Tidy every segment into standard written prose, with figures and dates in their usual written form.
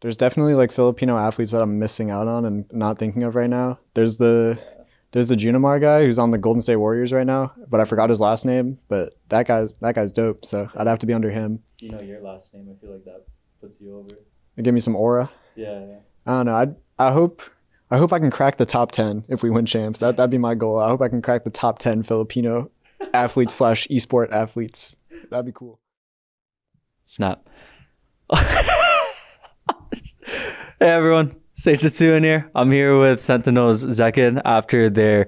There's definitely like Filipino athletes that I'm missing out on and not thinking of right now. There's the Junimar guy who's on the Golden State Warriors right now, but I forgot his last name. But that guy's dope. So I'd have to be under him. You know your last name. I feel like that puts you over. Give me some aura. Yeah, yeah. I don't know. I hope I can crack the top 10 if we win champs. That'd be my goal. I hope I can crack the top 10 Filipino athletes slash esport athletes. That'd be cool. Snap. Hey everyone, Sage in here. I'm here with Sentinel's Zekken after their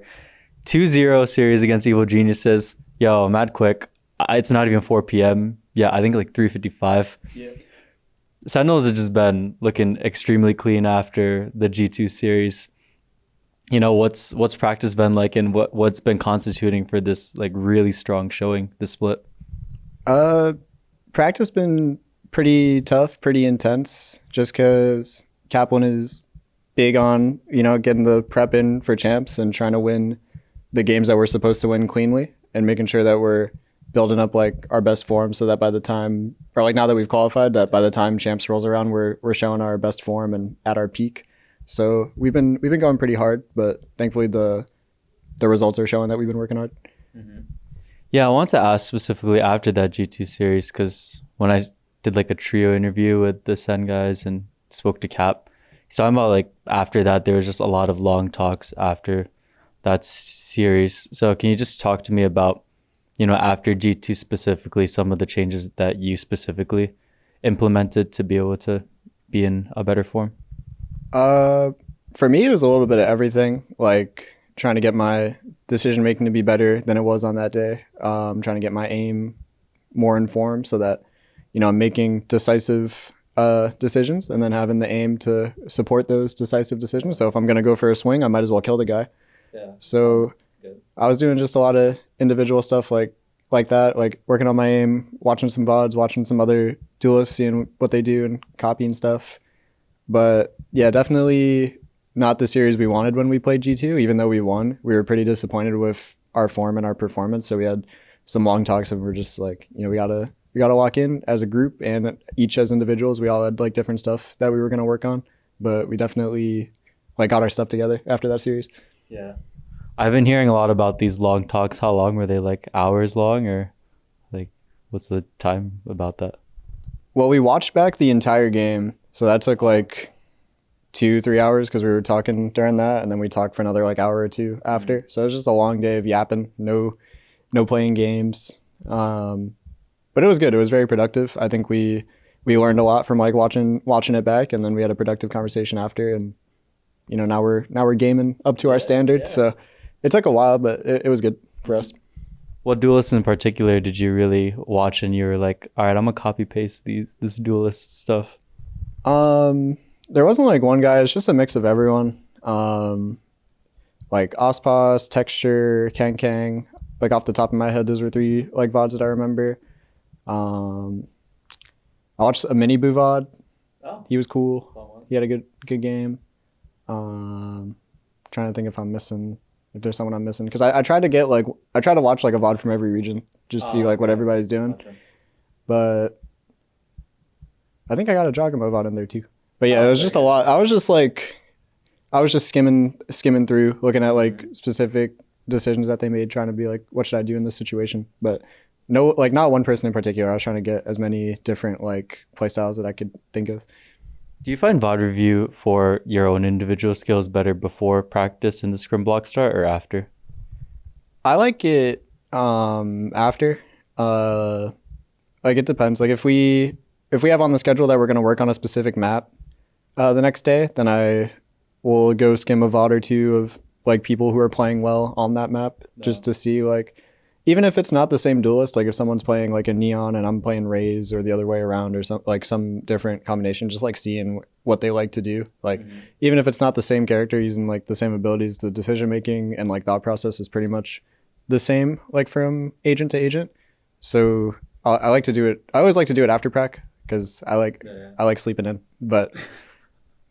2-0 series against Evil Geniuses. Yo, mad quick. It's not even 4 p.m. Yeah, I think like 3:55. Yeah. Sentinels have just been looking extremely clean after the G2 series. You know, what's practice been like, and what's been constituting for this like really strong showing, this split? Practice been pretty tough, pretty intense, just because Kaplan is big on, getting the prep in for champs and trying to win the games that we're supposed to win cleanly and making sure that we're building up like our best form so that by the time, or like now that we've qualified, that by the time champs rolls around, we're showing our best form and at our peak. So we've been going pretty hard, but thankfully the results are showing that we've been working hard. Mm-hmm. Yeah, I want to ask specifically after that G2 series, because when I did like a trio interview with the SEN guys and spoke to Cap, he's talking about like after that there was just a lot of long talks after that series. So can you just talk to me about, after G2 specifically, some of the changes that you specifically implemented to be able to be in a better form? For me, it was a little bit of everything, like trying to get my decision making to be better than it was on that day. Trying to get my aim more informed so that, I'm making decisive decisions and then having the aim to support those decisive decisions. So if I'm going to go for a swing, I might as well kill the guy. Yeah. So I was doing just a lot of individual stuff like that, like working on my aim, watching some VODs, watching some other duelists, seeing what they do and copying stuff. But yeah, definitely not the series we wanted when we played G2. Even though we won, we were pretty disappointed with our form and our performance. So we had some long talks and we're just like, we gotta lock in as a group, and each as individuals, we all had like different stuff that we were gonna work on. But we definitely like got our stuff together after that series. Yeah. I've been hearing a lot about these long talks. How long were they? Like hours long, or like what's the time about that? Well, we watched back the entire game, so that took like 2-3 hours because we were talking during that, and then we talked for another like hour or two after. Mm-hmm. So it was just a long day of yapping, no playing games. But it was good. It was very productive. I think we learned a lot from like watching it back, and then we had a productive conversation after, and now we're gaming up to our standards. Yeah. So it took a while, but it was good for us. What duelists in particular did you really watch and you were like, all right, I'm gonna copy paste this duelist stuff? There wasn't like one guy. It's just a mix of everyone. Like Ospas, Texture, Kang. Like off the top of my head, those were 3 like VODs that I remember. I watched a mini Boo VOD. Oh. He was cool. He had a good game. Trying to think if there's someone I'm missing, because I tried to watch like a VOD from every region, just see like what everybody's doing. Gotcha. But I think I got a Jogamo VOD in there too. But yeah, it was just a lot. I was just skimming through, looking at like specific decisions that they made, trying to be like, what should I do in this situation? But no, like not one person in particular. I was trying to get as many different like play styles that I could think of. Do you find VOD review for your own individual skills better before practice and the scrim block start, or after? I like it after. Like it depends. Like if we have on the schedule that we're going to work on a specific map the next day, then I will go skim a VOD or two of like people who are playing well on that map, just to see like, even if it's not the same duelist, like if someone's playing like a Neon and I'm playing Raze, or the other way around, or some different combination, just like seeing what they like to do. Like even if it's not the same character using like the same abilities, the decision making and like thought process is pretty much the same, like from agent to agent. So I like to do it. I always like to do it after prac, because I like sleeping in. But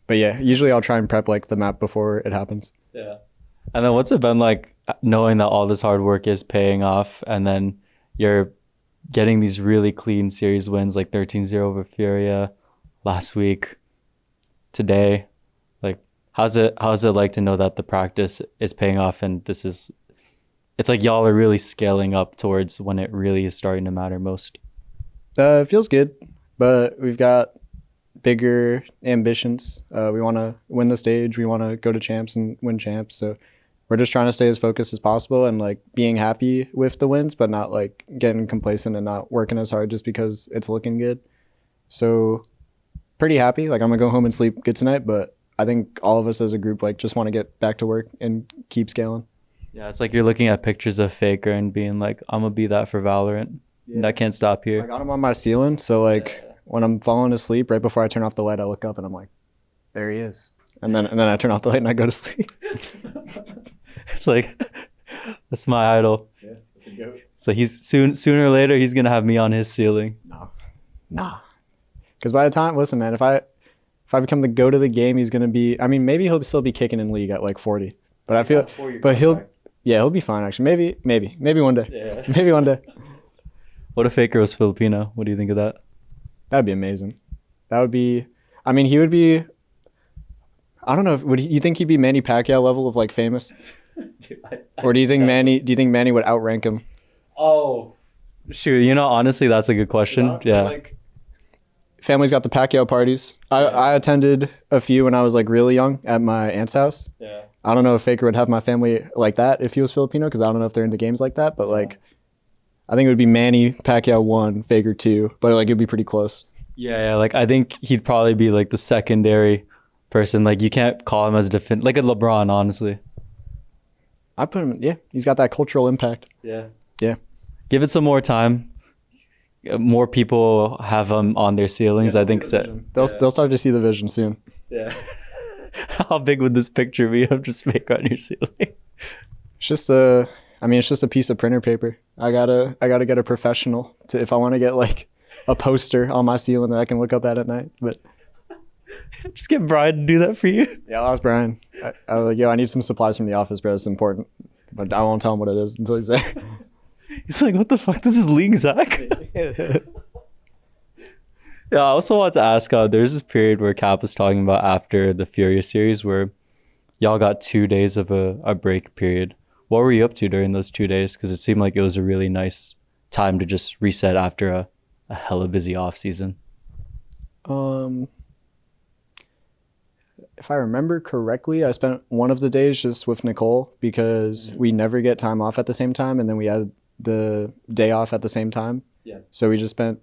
yeah, usually I'll try and prep like the map before it happens. Yeah. And then what's it been like knowing that all this hard work is paying off, and then you're getting these really clean series wins like 13-0 over Furia last week? today, like how's it like to know that the practice is paying off and it's like y'all are really scaling up towards when it really is starting to matter most? It feels good, but we've got bigger ambitions. We want to win the stage. We want to go to champs and win champs. So we're just trying to stay as focused as possible and like being happy with the wins, but not like getting complacent and not working as hard just because it's looking good. So pretty happy. Like I'm gonna go home and sleep good tonight, but I think all of us as a group like just want to get back to work and keep scaling. Yeah, it's like you're looking at pictures of Faker and being like, I'm gonna be that for Valorant. Yeah. And I can't stop here. I got him on my ceiling, so like when I'm falling asleep, right before I turn off the light, I look up and I'm like, there he is. And then I turn off the light and I go to sleep. It's like that's my idol. Yeah, that's the goat. So sooner or later he's gonna have me on his ceiling. Nah. Because by the time, listen, man, if I become the goat of the game, he's gonna be. I mean, maybe he'll still be kicking in league at like 40. But I feel, but he'll be fine actually. Maybe one day. Yeah. Maybe one day. What if Faker was Filipino? What do you think of that? That'd be amazing. That would be. I mean, he would be. I don't know. You think he'd be Manny Pacquiao level of like famous? Dude, or do you think Manny would outrank him? Oh, shoot. Honestly, that's a good question. Yeah. Like, family's got the Pacquiao parties. I attended a few when I was like really young at my aunt's house. Yeah. I don't know if Faker would have my family like that if he was Filipino, because I don't know if they're into games like that. But like, I think it would be Manny Pacquiao 1, Faker 2, but like it'd be pretty close. Yeah. Like I think he'd probably be like the secondary person. Like you can't call him as a like a LeBron, honestly. I put him. Yeah, he's got that cultural impact. Yeah. Yeah. Give it some more time. More people have him on their ceilings. I think they'll start to see the vision soon. Yeah. How big would this picture be of just Faker on your ceiling? It's just a piece of printer paper. I gotta get a professional if I want to get like a poster on my ceiling that I can look up at night. But just get Brian to do that for you. Yeah, I'll ask Brian. I was like, yo, I need some supplies from the office, bro. It's important. But I won't tell him what it is until he's there. He's like, what the fuck? This is League Zach? Yeah, I also want to ask, there's this period where Cap was talking about after the Furious series where y'all got 2 days of a break period. What were you up to during those 2 days? Because it seemed like it was a really nice time to just reset after a hella busy off season. If I remember correctly, I spent one of the days just with Nicole because we never get time off at the same time, and then we had the day off at the same time. Yeah. So we just spent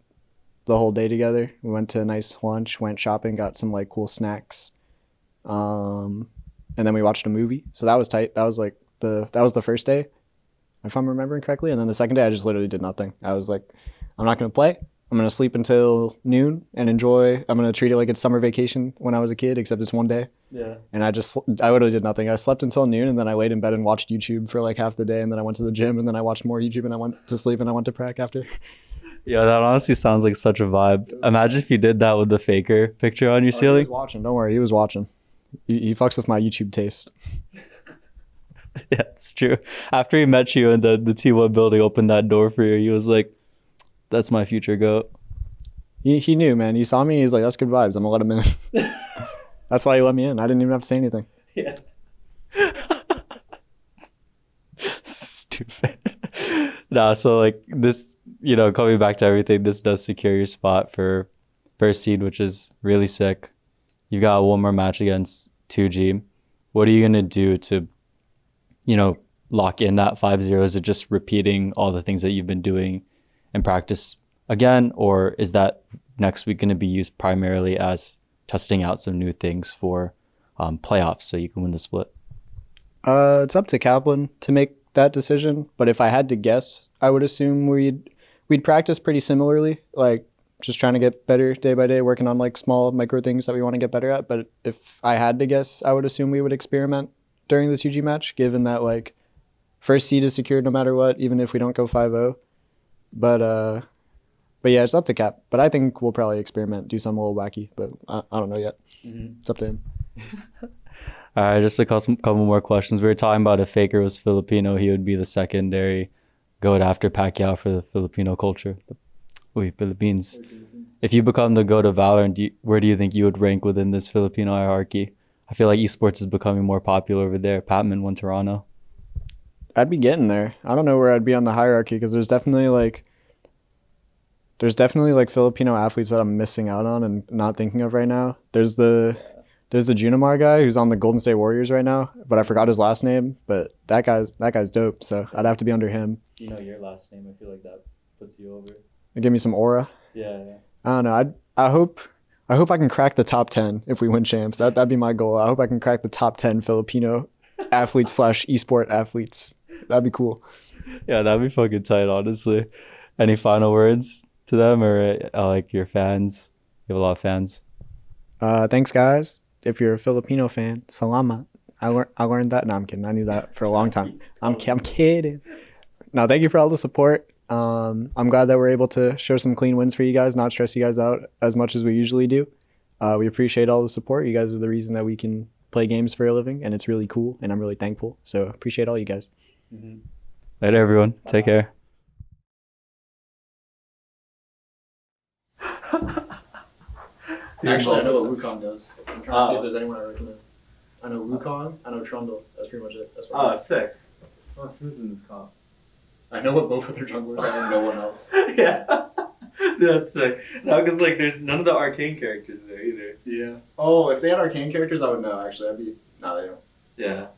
the whole day together. We went to a nice lunch, went shopping, got some like cool snacks, and then we watched a movie. So that was tight. That was the first day, if I'm remembering correctly. And then the second day, I just literally did nothing. I was like, I'm not gonna play. I'm gonna sleep until noon and enjoy. I'm gonna treat it like it's summer vacation when I was a kid, except it's one day. Yeah. And I literally did nothing. I slept until noon, and then I laid in bed and watched YouTube for like half the day, and then I went to the gym, and then I watched more YouTube, and I went to sleep, and I went to prac after. Yeah, that honestly sounds like such a vibe. Imagine if you did that with the Faker picture on your ceiling. He was watching. Don't worry, he was watching. He fucks with my YouTube taste. Yeah, it's true. After he met you and the T1 building opened that door for you, he was like, that's my future goat. He knew, man. He saw me. He's like, that's good vibes. I'm going to let him in. That's why he let me in. I didn't even have to say anything. Yeah. Stupid. Nah, so like this, coming back to everything, this does secure your spot for first seed, which is really sick. You got one more match against 2G. What are you going to do to, lock in that 5-0? Is it just repeating all the things that you've been doing in practice again? Or is that next week going to be used primarily as testing out some new things for playoffs so you can win the split? It's up to Kaplan to make that decision. But if I had to guess, I would assume we'd practice pretty similarly, like just trying to get better day by day, working on like small micro things that we want to get better at. But if I had to guess, I would assume we would experiment during the 2G match, given that like first seed is secured no matter what, even if we don't go 5-0. But yeah, it's up to Cap. But I think we'll probably experiment, do something a little wacky, but I don't know yet. Mm-hmm. It's up to him. All right, just a couple more questions. We were talking about if Faker was Filipino, he would be the secondary goat after Pacquiao for the Filipino culture. Philippines. If you become the GOAT of Valorant, where do you think you would rank within this Filipino hierarchy? I feel like esports is becoming more popular over there. Patman won Toronto. I'd be getting there. I don't know where I'd be on the hierarchy because there's definitely like Filipino athletes that I'm missing out on and not thinking of right now. There's the Junimar guy who's on the Golden State Warriors right now, but I forgot his last name. But that guy's dope. So I'd have to be under him. You know your last name. I feel like that puts you over. Give me some aura. Yeah. I don't know. I hope I can crack the top 10 if we win champs. That'd be my goal. I hope I can crack the top 10 Filipino athletes slash esport athletes. That'd be cool. Yeah, that'd be fucking tight, honestly. Any final words to them or like your fans? You have a lot of fans. Thanks, guys. If you're a Filipino fan, salamat. I learned that. No, I'm kidding. I knew that for a long time. I'm kidding. No, thank you for all the support. I'm glad that we're able to show some clean wins for you guys, not stress you guys out as much as we usually do. We appreciate all the support. You guys are the reason that we can play games for a living, and it's really cool, and I'm really thankful. So appreciate all you guys. Later, everyone. Take care. Actually, I know what Wukong does. I'm trying to see if there's anyone I recognize. I know Wukong. I know Trundle. That's pretty much it. That's what I know. Sick. Oh, who's in this call? I know what both of their junglers are and no one else. Yeah. That's sick. No, because like there's none of the arcane characters there either. Yeah. Oh, if they had arcane characters, I would know. Actually, no, they don't. Yeah.